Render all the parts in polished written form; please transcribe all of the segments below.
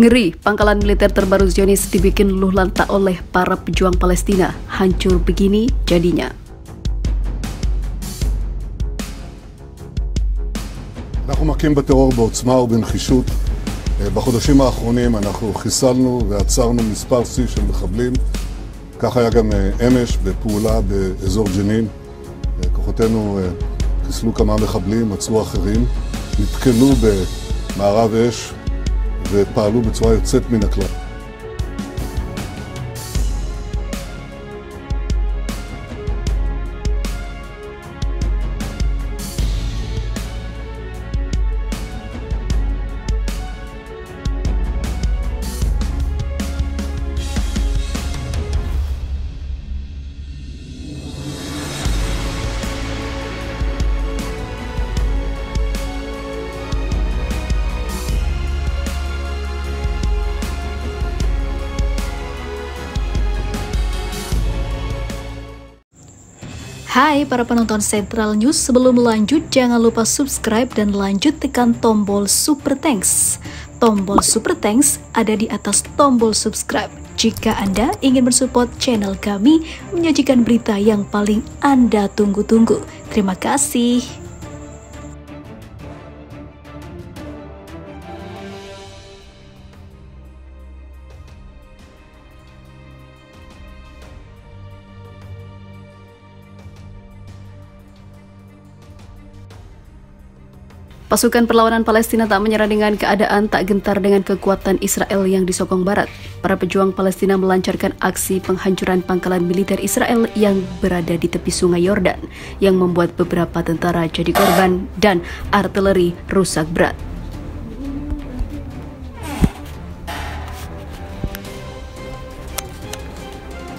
Ngeri, pangkalan militer terbaru Zionis dibikin luluh lantak oleh para pejuang Palestina. Hancur begini jadinya. אנחנו מכים בטרור בעוצמה ובנחישות. בחודשים האחרונים אנחנו חיסלנו ועצרנו מספר שיא של מחבלים. כך היה גם אמש בפעולה באזור ג'נין. כוחותינו חיסלו כמה מחבלים, עצרו אחרים, נתקלו במערב אש ופעלו בצורה יוצאת מן הכלל. Hai para penonton Central News, sebelum lanjut jangan lupa subscribe dan lanjut tekan tombol Super Thanks. Tombol Super Thanks ada di atas tombol subscribe. Jika Anda ingin mensupport channel kami menyajikan berita yang paling Anda tunggu-tunggu. Terima kasih. Pasukan perlawanan Palestina tak menyerah dengan keadaan, tak gentar dengan kekuatan Israel yang disokong barat. Para pejuang Palestina melancarkan aksi penghancuran pangkalan militer Israel yang berada di tepi sungai Yordan, yang membuat beberapa tentara jadi korban dan artileri rusak berat.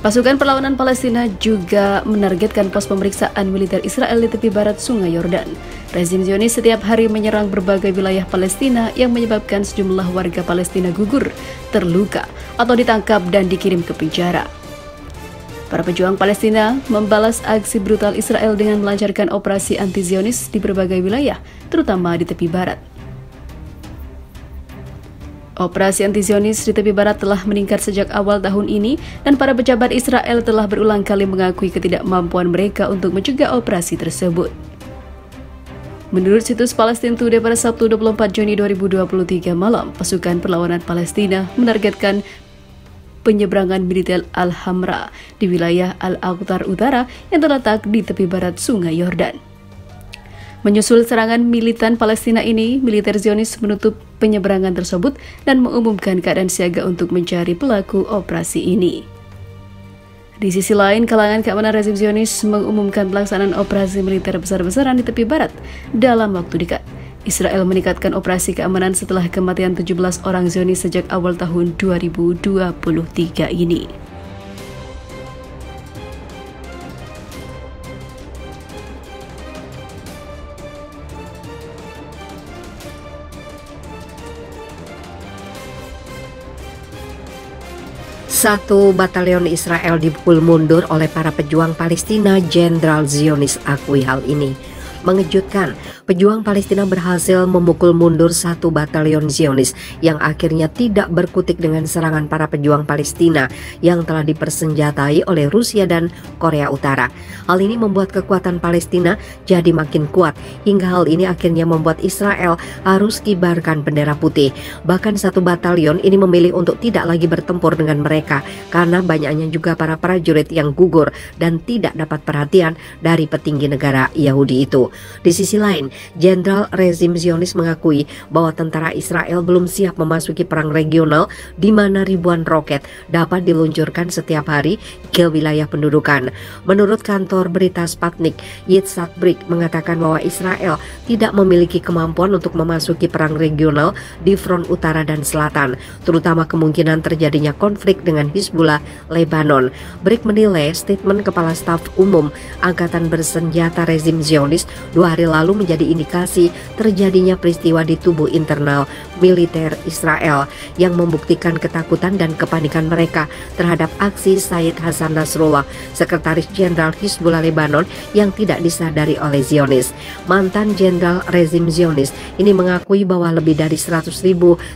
Pasukan perlawanan Palestina juga menargetkan pos pemeriksaan militer Israel di tepi barat sungai Yordan. Rezim Zionis setiap hari menyerang berbagai wilayah Palestina yang menyebabkan sejumlah warga Palestina gugur, terluka, atau ditangkap dan dikirim ke penjara. Para pejuang Palestina membalas aksi brutal Israel dengan melancarkan operasi anti-Zionis di berbagai wilayah, terutama di tepi barat. Operasi anti-Zionis di tepi barat telah meningkat sejak awal tahun ini dan para pejabat Israel telah berulang kali mengakui ketidakmampuan mereka untuk mencegah operasi tersebut. Menurut situs Palestine Today pada Sabtu 24 Juni 2023 malam, pasukan perlawanan Palestina menargetkan penyeberangan militer Al-Hamra di wilayah Al-Aqtar Utara yang terletak di tepi barat sungai Yordan. Menyusul serangan militan Palestina ini, militer Zionis menutup penyeberangan tersebut dan mengumumkan keadaan siaga untuk mencari pelaku operasi ini. Di sisi lain, kalangan keamanan rezim Zionis mengumumkan pelaksanaan operasi militer besar-besaran di tepi barat dalam waktu dekat. Israel meningkatkan operasi keamanan setelah kematian 17 orang Zionis sejak awal tahun 2023 ini. Satu batalion Israel dipukul mundur oleh para pejuang Palestina. Jenderal Zionis akui hal ini. Mengejutkan, pejuang Palestina berhasil memukul mundur satu batalion Zionis yang akhirnya tidak berkutik dengan serangan para pejuang Palestina yang telah dipersenjatai oleh Rusia dan Korea Utara. Hal ini membuat kekuatan Palestina jadi makin kuat, hingga hal ini akhirnya membuat Israel harus kibarkan bendera putih. Bahkan satu batalion ini memilih untuk tidak lagi bertempur dengan mereka karena banyaknya juga para prajurit yang gugur dan tidak dapat perhatian dari petinggi negara Yahudi itu. Di sisi lain, Jenderal rezim Zionis mengakui bahwa tentara Israel belum siap memasuki perang regional di mana ribuan roket dapat diluncurkan setiap hari ke wilayah pendudukan. Menurut kantor berita Sputnik, Yitzhak Brik mengatakan bahwa Israel tidak memiliki kemampuan untuk memasuki perang regional di front utara dan selatan, terutama kemungkinan terjadinya konflik dengan Hizbullah Lebanon. Brik menilai statement Kepala Staf Umum Angkatan Bersenjata rezim Zionis 2 hari lalu menjadi menjadi indikasi terjadinya peristiwa di tubuh internal militer Israel yang membuktikan ketakutan dan kepanikan mereka terhadap aksi Said Hasan Nasrullah, Sekretaris Jenderal Hizbullah Lebanon yang tidak disadari oleh Zionis. Mantan Jenderal rezim Zionis ini mengakui bahwa lebih dari 100.000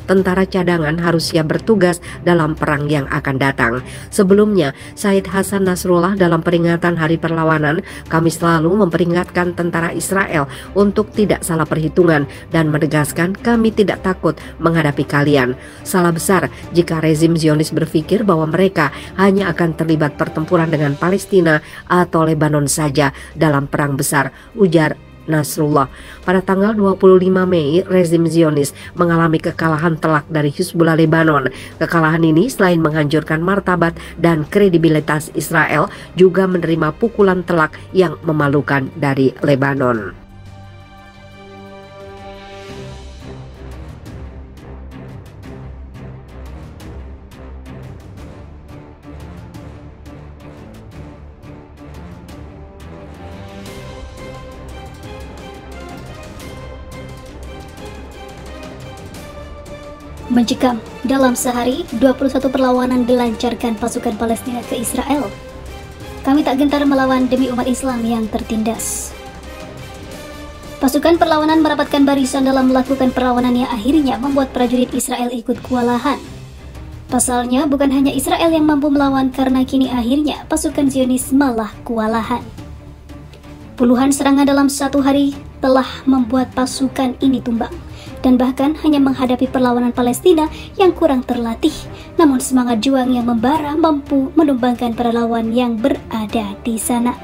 tentara cadangan harus siap bertugas dalam perang yang akan datang. Sebelumnya, Said Hasan Nasrullah dalam peringatan Hari Perlawanan Kamis lalu memperingatkan tentara Israel untuk tidak salah perhitungan dan menegaskan, "Kami tidak takut menghadapi kalian." Salah besar jika rezim Zionis berpikir bahwa mereka hanya akan terlibat pertempuran dengan Palestina atau Lebanon saja dalam perang besar, ujar Nasrullah. Pada tanggal 25 Mei, rezim Zionis mengalami kekalahan telak dari Hizbullah Lebanon. Kekalahan ini selain menghancurkan martabat dan kredibilitas Israel, juga menerima pukulan telak yang memalukan dari Lebanon. Mencekam, dalam sehari 21 perlawanan dilancarkan pasukan Palestina ke Israel. Kami tak gentar melawan demi umat Islam yang tertindas. Pasukan perlawanan merapatkan barisan dalam melakukan perlawanan yang akhirnya membuat prajurit Israel ikut kewalahan. Pasalnya, bukan hanya Israel yang mampu melawan karena kini akhirnya pasukan Zionis malah kewalahan. Puluhan serangan dalam satu hari telah membuat pasukan ini tumbang dan bahkan hanya menghadapi perlawanan Palestina yang kurang terlatih, namun semangat juang yang membara mampu menumbangkan para lawan yang berada di sana.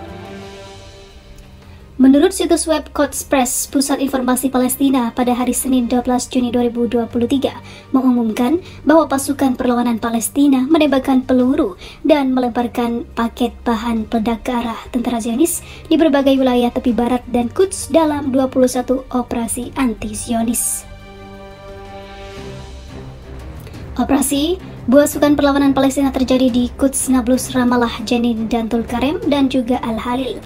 Menurut situs web Quds Press, Pusat Informasi Palestina pada hari Senin 12 Juni 2023 mengumumkan bahwa pasukan perlawanan Palestina menembakkan peluru dan melemparkan paket bahan peledak ke arah tentara Zionis di berbagai wilayah tepi barat dan Quds dalam 21 operasi anti-Zionis. Operasi pasukan perlawanan Palestina terjadi di Quds, Nablus, Ramallah, Jenin, dan Tulkarem, dan juga Al-Halil.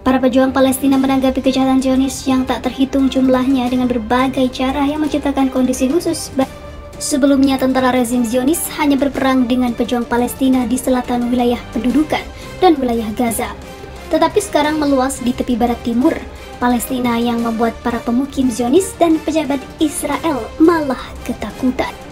Para pejuang Palestina menanggapi kejahatan Zionis yang tak terhitung jumlahnya dengan berbagai cara yang menciptakan kondisi khusus. Sebelumnya, tentara rezim Zionis hanya berperang dengan pejuang Palestina di selatan wilayah pendudukan dan wilayah Gaza. Tetapi sekarang meluas di tepi barat timur Palestina yang membuat para pemukim Zionis dan pejabat Israel malah ketakutan.